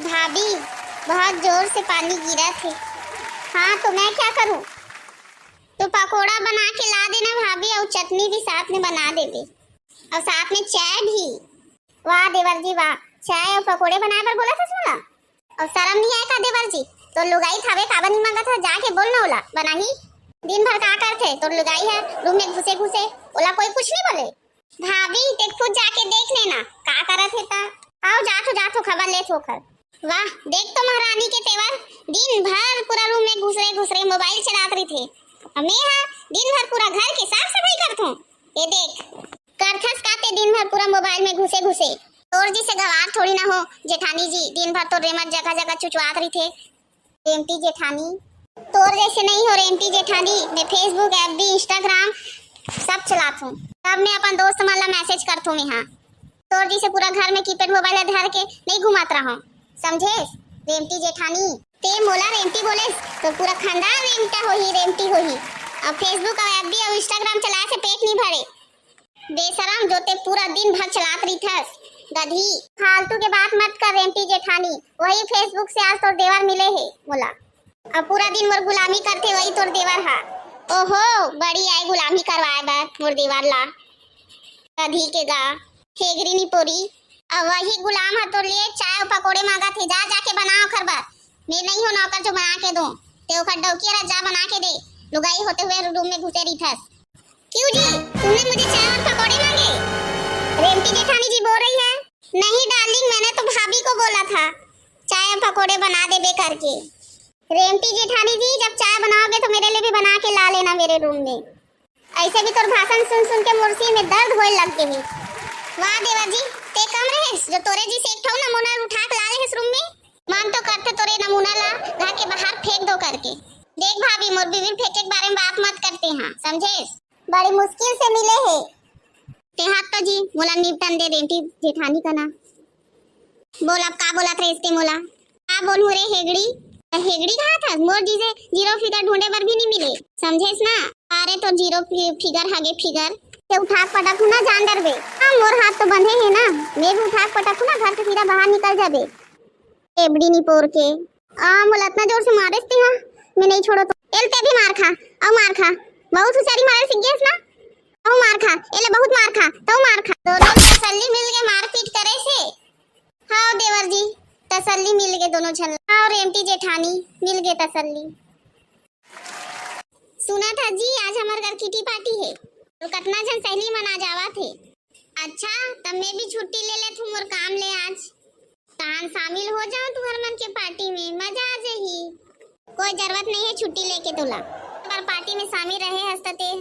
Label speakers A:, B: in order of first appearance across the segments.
A: भाभी, बहुत जोर से पानी गिरा थे। हाँ तो मैं क्या करूँ? तो पकोड़ा बना के ला देना भाभी, और चटनी भी साथ में बना देते, और साथ में चाय भी। वाह देवर जी वाह, चाय और पकोड़े बनाए पर बोला था सुना। और शर्म नहीं आया का देवर जी? तो लुगाई थावे काबर नहीं मांगा था, जाके बोलना ओला बना ही। दिन भर का करते तो लुगाई है रूम में घुसे घुसे, ओला कोई कुछ नहीं बोले। भाभी ते खुद जाके देख लेना का करत है ता। आओ जातो खबर ले ठोकर। वाह देख तो महारानी के तेवर, दिन भर पूरा रूम में घुसरे मोबाइल चलात रही थे। मैं हाँ दिन भर पूरा घर की साफ सफाई करत हूँ। ये देख करथस काते दिन भर पूरा मोबाइल में घुसे तोर जी से गवार थोड़ी ना हो जेठानी जी, दिन भर तो रेमत जगह जगह चुचवात रही थे। रेमती जेठानी तोर जैसे नहीं हो रेमती जेठानी, मैं फेसबुक एफबी इंस्टाग्राम सब चलात हूँ। तब मैं अपन दोस्त माला मैसेज करत हूँ। यहाँ तोर जी से पूरा घर में कीपैड मोबाइल धर के नहीं घुमात रहा, समझे रेमती जेठानी? ते मोला रेमती बोले तो पूरा खानदान रेमता रेमती होही। अब फेसबुक और एफबी और इंस्टाग्राम चलाए से पेट नहीं भरे। बेशरम जो ते पूरा दिन भर चलात रही थस, गधी। फालतू के बात मत कर रेमती जेठानी, वही फेसबुक से आज तोर देवर मिले है मोला। अब पूरा दिन मोर गुलामी करते वही तोर देवर हा। ओहो बड़ी आई गुलामी करवाए बार मोर देवर ला, गधी के गा हेगरी नी पोरी। अब वही गुलाम हा तोर लिए चाय और पकोड़े मांगा थे, जा जाके बनाओ खरबर। मैं नहीं हो नौकर जो बना के दूं, ते ओखर डौकी रा जा बना के दे। लुगाई होते हुए रूम में घुसे रही थस। क्यों जी तुमने मुझे चाय और पकोड़े मांगे? रेमती जेठानी जी बोल रही है। नहीं डार्लिंग, मैंने तो भाभी को बोला था चाय और पकोड़े बना दे बे करके। रेमती जेठानी जी जब चाय बनाओगे तो मेरे लिए भी बना के ला लेना मेरे रूम में। ऐसे भी तोर भाषण सुन सुन के मुर्सी में दर्द होए लग गई। वाह देवर जी ते कम रहेस जो तोरे जी से एक ठो नमूना उठा के ला लेस रूम में। मन तो करते तोरे नमूना ला घर के बाहर फेंक दो करके। देख भाभी मोर बीवी फेंके के बारे में बात मत करते हैं, समझे? बड़ी मुश्किल से मिले है ते हाथ तो जी मोला निपटन दे रेमती जेठानी का ना। बोल अब का बोला था इसके मोला? का बोलूं रे हेगड़ी? हेगड़ी कहा था मोर जी से जीरो फिगर ढूंढे पर भी नहीं मिले, समझेस ना? अरे तो जीरो फिगर हागे फिगर ते उठा पटक ना जान डर बे। हाँ मोर हाथ तो बंधे है ना, मैं भी उठा पटक ना घर से सीधा बाहर निकल जाबे। एबड़ी नी पोर के मोला इतना जोर से मारे थे। हाँ मैं नहीं छोड़ो तो एल ते भी मार खा और मार खा, बहुत हुशारी मारे सीख ना। औ मार खा एले बहुत मार खा तो मार खा, दोनों तसल्ली मिल के मारपीट करे से। हाँ देवर जी तसल्ली मिल गए दोनों झल। हाँ रेमती जेठानी मिल गए तसल्ली। सुना था जी आज हमारे घर किटी पार्टी है, तो कितना जन सहेली मना जावा थे। अच्छा तब मैं भी छुट्टी ले ले तुम और काम ले आज तान शामिल हो जाओ तुम्हार मन के पार्टी में, मजा आ जाही। कोई जरूरत नहीं है छुट्टी लेके तोला, पर पार्टी में शामिल रहे हंसते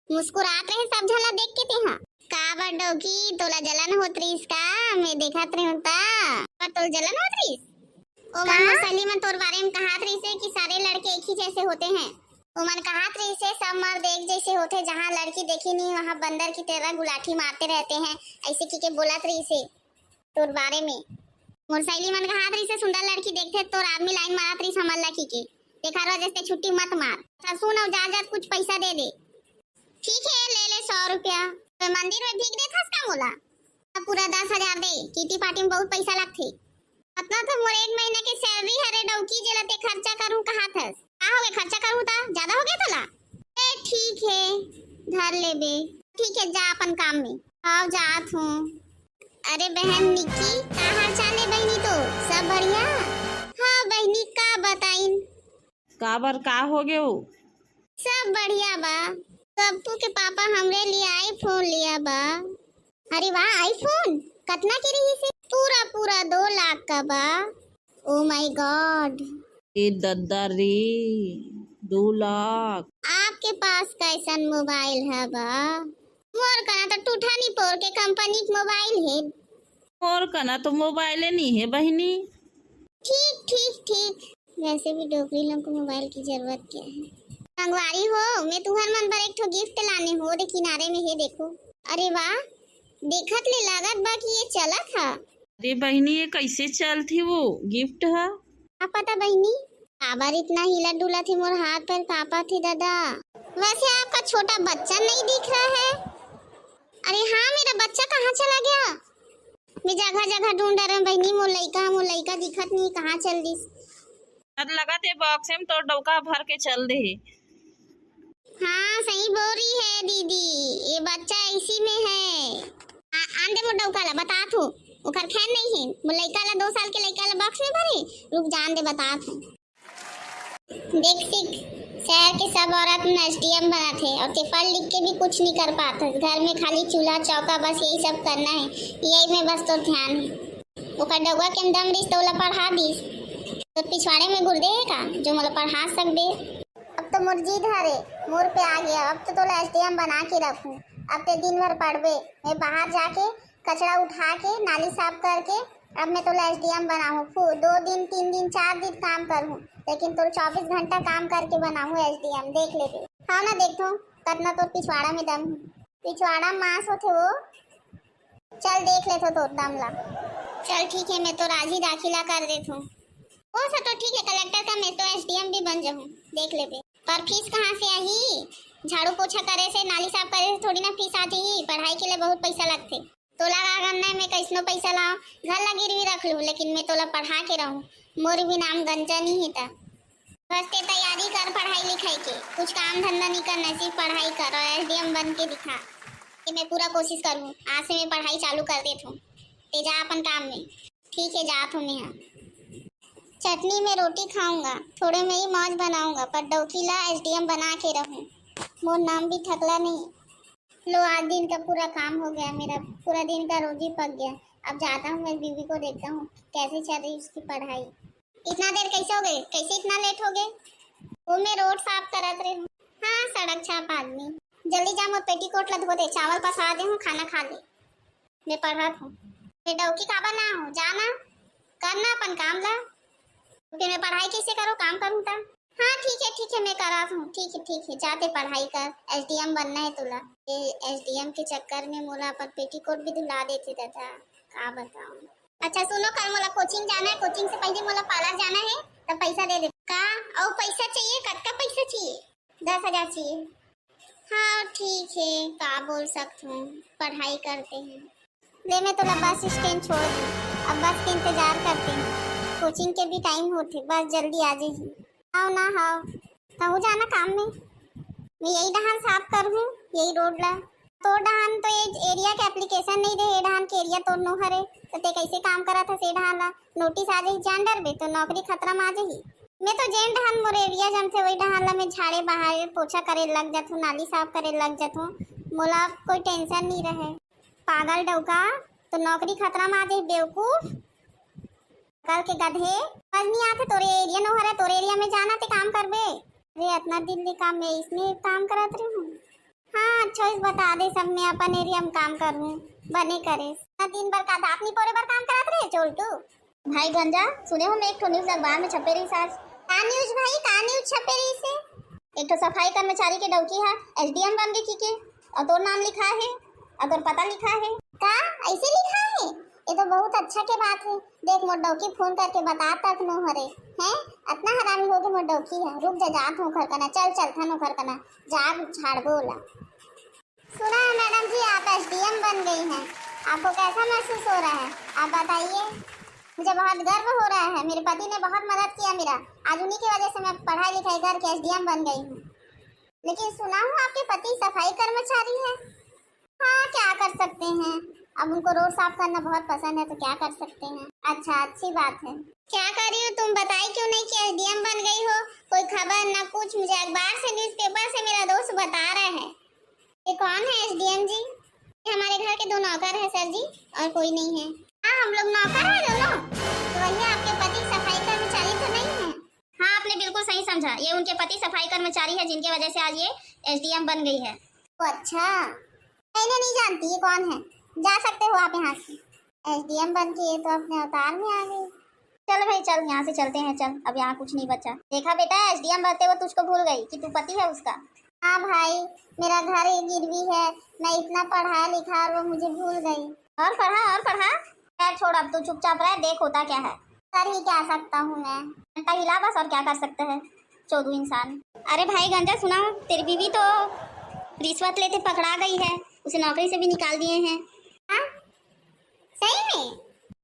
A: मुस्कुरात रहे सब झला देख के ते। हाँ का बड्डो की तोला जलन होतरीस का? मैं देखत रही हूं ता पर तोल जलन होतरीस। ओ मन सली में तोर बारे में कहात रही से कि सारे लड़के एक ही जैसे होते हैं। ओ मन कहात रही से सब मर्द एक जैसे होते, जहां लड़की देखी नहीं वहां बंदर की तरह गुलाठी मारते रहते हैं, ऐसे की बोलत रही से तोर बारे में। मोर सहेली मन कहात रही से सुंदर लड़की देखते तोर आदमी लाइन मारत रही समझला की के देखा रो जैसे छुट्टी मत मार। सुन और जा कुछ पैसा दे दे। ठीक है ले ले 100 रुपया। तो मंदिर में भीख देथस का मोला? अब पूरा 10,000 दे, किटी पार्टी में बहुत पैसा लगथे। अपना तो मोर एक महीने की सैलरी हरे डौकी जेलते खर्चा करूं कहा थस। का हो गए खर्चा करूं ता ज्यादा हो गया तोला? ए ठीक है धर ले बे। ठीक है जा अपन काम में। आओ जात हूं। अरे बहन निक्की का हाल चाल है बहनी? तो सब बढ़िया? हाँ बहनी का बताइन
B: काबर का हो गयो?
A: सब बढ़िया बा। कप्पू के पापा हमरे लिए आईफोन लिया बा। अरे वाह आईफोन कितना की रही से? पूरा 2 लाख का बा। ओ माय गॉड
B: ए दद्दा रे 2 लाख।
A: आपके पास कैसन मोबाइल है बा? मोर कना तो टूठानी पोर के कंपनी के मोबाइल है।
B: और कना तो मोबाइल नहीं है बहनी।
A: ठीक वैसे भी डोकरी लोग को मोबाइल की जरूरत क्या है? मंगवारी हो मैं तुम्हार मन पर एक ठो गिफ्ट लाने हो दे किनारे में है देखो। अरे वाह देखत ले लागत बा कि ये चला था।
B: अरे बहनी ये कैसे चलती वो गिफ्ट है?
A: क्या पता बहनी काबर इतना हिला डुला थी मोर हाथ पर कापा थे दादा। वैसे आपका छोटा बच्चा नहीं दिख रहा है। अरे हाँ मेरा बच्चा कहाँ चला गया? मैं जगह जगह ढूंढ रहा बहनी, मोर लइका दिखत नहीं, कहाँ चल दिस।
B: अब लगा थे बॉक्स में तो डौका भर के चल दे।
A: हाँ सही बोल रही है दीदी, ये बच्चा इसी में है। आन दे मोर डौका ला, बता थू ओकर खैर नहीं है। मोर लइका ला 2 साल के लइका ला बॉक्स में भरे, रुक जान दे बता थू। देख सिख, शहर के सब औरत में एसडीएम बना थे और ते पढ़ लिख के भी कुछ नहीं कर पाते। घर में खाली चूल्हा चौका बस यही सब करना है, यही में बस तो ध्यान है। ओकर डौवा के दम रिस तो पढ़ा दीस, तो पिछवाड़े में गुर्दे है का जो मोला पढ़ा सकबे। अब तो मोर जीत हरे मोर पे आ गया, अब तो तोला एसडीएम बना के रखूं। अब ते दिन भर पढ़बे, मैं बाहर जाके कचरा उठा के नाली साफ करके अब मैं तोला एसडीएम बनाऊं। 2 दिन 3 दिन 4 दिन काम करूं, लेकिन तो 24 घंटा काम करके बनाऊं एसडीएम। देख ले बे, हाँ ना देखो करना तो पिछवाड़ा में दम, पिछवाड़ा मांस होते वो। चल देख ले तो दम ला। चल ठीक है, मैं तो राजी दाखिला कर देती हूँ। वो सब तो ठीक है, कलेक्टर का मैं तो एसडीएम भी बन जाऊँ। देख ले बे, पर फीस कहाँ से आई? झाड़ू पोछा करे से नाली साफ करे से थोड़ी ना फीस आती ही। पढ़ाई के लिए बहुत पैसा लगते। तोला का करना है, मैं कैसनो पैसा लाऊं, घर लगी गिरवी रख लूं, लेकिन मैं तोला पढ़ा के रहूं। मोर भी नाम गंजा नहीं है। बस ते तैयारी कर पढ़ाई लिखाई के, कुछ काम धंधा नहीं करना, सिर्फ पढ़ाई कर और एसडीएम बन के दिखा। कि मैं पूरा कोशिश करूँ, आज से मैं पढ़ाई चालू कर देती हूँ। ते जा अपन काम में। ठीक है जात हूँ मैं। चटनी में रोटी खाऊंगा, थोड़े में ही मौज बनाऊंगा, पर डौकीला एसडीएम बना के रहूं। मोर नाम भी थकला नहीं। लो आज दिन का पूरा काम हो गया, मेरा पूरा दिन का रोजी पक गया। अब जाता हूँ, मैं बीवी को देखता हूँ कैसे चल रही उसकी पढ़ाई। इतना देर कैसे हो गए, कैसे इतना लेट हो गए? वो मैं रोड साफ करत रही हूँ। हाँ सड़क छाप आदमी, जल्दी जा मोर पेटीकोट ला धो दे, चावल पसा दे हूँ, खाना खा ले। मैं पढ़त हूँ, मैं डौकी काबा ना हूँ, जाना करना अपन काम ला। फिर मैं पढ़ाई कैसे करूँ, काम करूँ तब। हाँ ठीक है मैं करा हूँ। ठीक है जाते पढ़ाई कर, एसडीएम बनना है तुला। ये एसडीएम के चक्कर में मोला पर पेटीकोट भी धुला देते दादा, का बताऊँ। अच्छा सुनो, कल मोला कोचिंग जाना है, कोचिंग से पहले मोला पार्लर जाना है, तब पैसा दे दे का। और पैसा चाहिए, कत्ता पैसा चाहिए? 10,000 चाहिए। हाँ ठीक है, का बोल सकती हूँ, पढ़ाई करते हैं। ले मैं तोला बस स्टैंड छोड़ दूँ, अब बस के इंतजार करते हैं। कोचिंग के भी टाइम होते, बस जल्दी आ जाइए। आओ ना हाँ, कहूँ जाना काम में। मैं यही डहान साफ कर हूँ, यही रोड ला। तो डहान तो ये एरिया के एप्लीकेशन नहीं दे, ये डहान के एरिया तो नो हरे, तो ते कैसे काम करा था से डहान ला। नोटिस आ जाही जान डर बे, तो नौकरी खतरा में आ जाही। मैं तो जेन डहान मोर एरिया जम थे वही डहान ला मैं झाड़े बहारे पोछा करे लग जात हूँ, नाली साफ करे लग जात हूँ। मोला कोई टेंशन नहीं रहे। पागल डौका, तो नौकरी खतरा में आ जाही बेवकूफ। कल के गधे आज नहीं आते, तोरे एरिया नो हरे, तोरे एरिया में जाना ते काम करबे। अरे इतना दिल्ली काम में इसमें काम करत रही हूँ। हाँ अच्छा इस बता दे, सब में अपन एरिया में काम करूँ बने करे। दिन भर का दांत नहीं पोरे भर काम करत रहे चोल्टू। भाई गंजा सुने हो, मैं एक न्यूज अखबार में छपे रही सास। का न्यूज भाई, का न्यूज छपे रही से? एक तो सफाई कर्मचारी के डौकी है एसडीएम बन गई की, और तो नाम लिखा है, अगर पता लिखा है का ऐसे लिखा है। ये तो बहुत अच्छा के बात है। देख मोर डौकी फोन करके बता तक नो हरे हैं, इतना हरामी हो गए मोर डौकी है। रुक जा जात हूँ घर करना, चल था नो घर करना, जाग झाड़ बोला। सुना है मैडम जी आप एसडीएम बन गई हैं, आपको कैसा महसूस हो रहा है आप बताइए। मुझे बहुत गर्व हो रहा है, मेरे पति ने बहुत मदद किया मेरा, आज उन्हीं की वजह से मैं पढ़ाई लिखाई करके एसडीएम बन गई हूँ। लेकिन सुना हूँ आपके पति सफाई कर्मचारी है। हाँ क्या कर सकते हैं, अब उनको रोड साफ करना बहुत पसंद है, तो क्या कर सकते हैं। अच्छा अच्छी बात है। क्या कर रही हो तुम, बताई क्यों नहीं कि एसडीएम बन गई हो? कोई खबर ना कुछ, मुझे अखबार से न्यूज़पेपर से मेरा दोस्त बता रहा है। ये कौन है एसडीएम जी? हमारे घर के 2 नौकर है सर जी, और कोई नहीं है। हाँ हम लोग नौकर है दोनों। तो वही आपके पति सफाई कर्मचारी तो नहीं है? हाँ आपने बिल्कुल सही समझा, ये उनके पति सफाई कर्मचारी है, जिनके वजह से आज ये एसडीएम बन गई है। अच्छा मैंने नहीं जानती ये कौन है, जा सकते हो आप यहाँ से। एसडीएम बन के ये तो अपने अवतार में आ गई। चल भाई चल, यहाँ से चलते हैं, चल अब यहाँ कुछ नहीं बचा। देखा बेटा एसडीएम बनते वो तुझको भूल गई कि तू पति है उसका। हाँ भाई मेरा घर ही गिरवी है, मैं इतना पढ़ा लिखा और वो मुझे भूल गई। और पढ़ा खैर छोड़, अब तू चुपचाप रह, देख होता क्या है। कर ही क्या सकता हूँ मैं, घंटा हिला बस, और क्या कर सकते हैं चोदू इंसान। अरे भाई गंजा सुना, तेरी बीवी तो रिश्वत लेते पकड़ा गई है, उसे नौकरी से भी निकाल दिए हैं। हाँ सही में?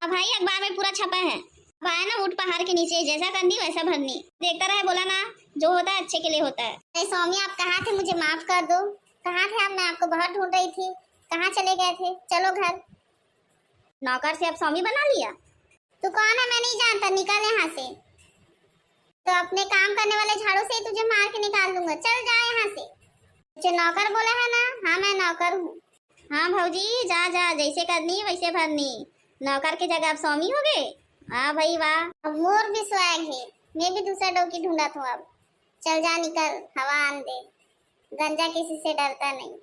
C: अब भाई अखबार में पूरा छपा है। अब आया ना ऊँट पहाड़ के नीचे, जैसा करनी वैसा भरनी। देखता रहे, बोला ना जो होता है अच्छे के लिए होता है।
A: अरे स्वामी आप कहाँ थे, मुझे माफ कर दो। कहाँ थे आप? मैं आपको बहुत ढूंढ रही थी। कहाँ चले गए थे? चलो घर।
C: नौकर से अब स्वामी बना लिया।
A: तू कौन है? मैं नहीं जानता, निकल यहाँ से। तो अपने काम करने वाले झाड़ू से ही तुझे मार के निकाल दूंगा। चल जा यहाँ से। तुझे नौकर बोला है ना? हाँ मैं नौकर हूँ।
C: हाँ भौजी, जा जा, जैसे करनी वैसे भरनी। नौकर की जगह आप स्वामी हो गए। हाँ भाई वाह।
A: अब मोर भी स्वैग है। मैं भी दूसरा डोकी ढूंढा था अब। चल जा, निकल, हवा आन दे। गंजा किसी से डरता नहीं।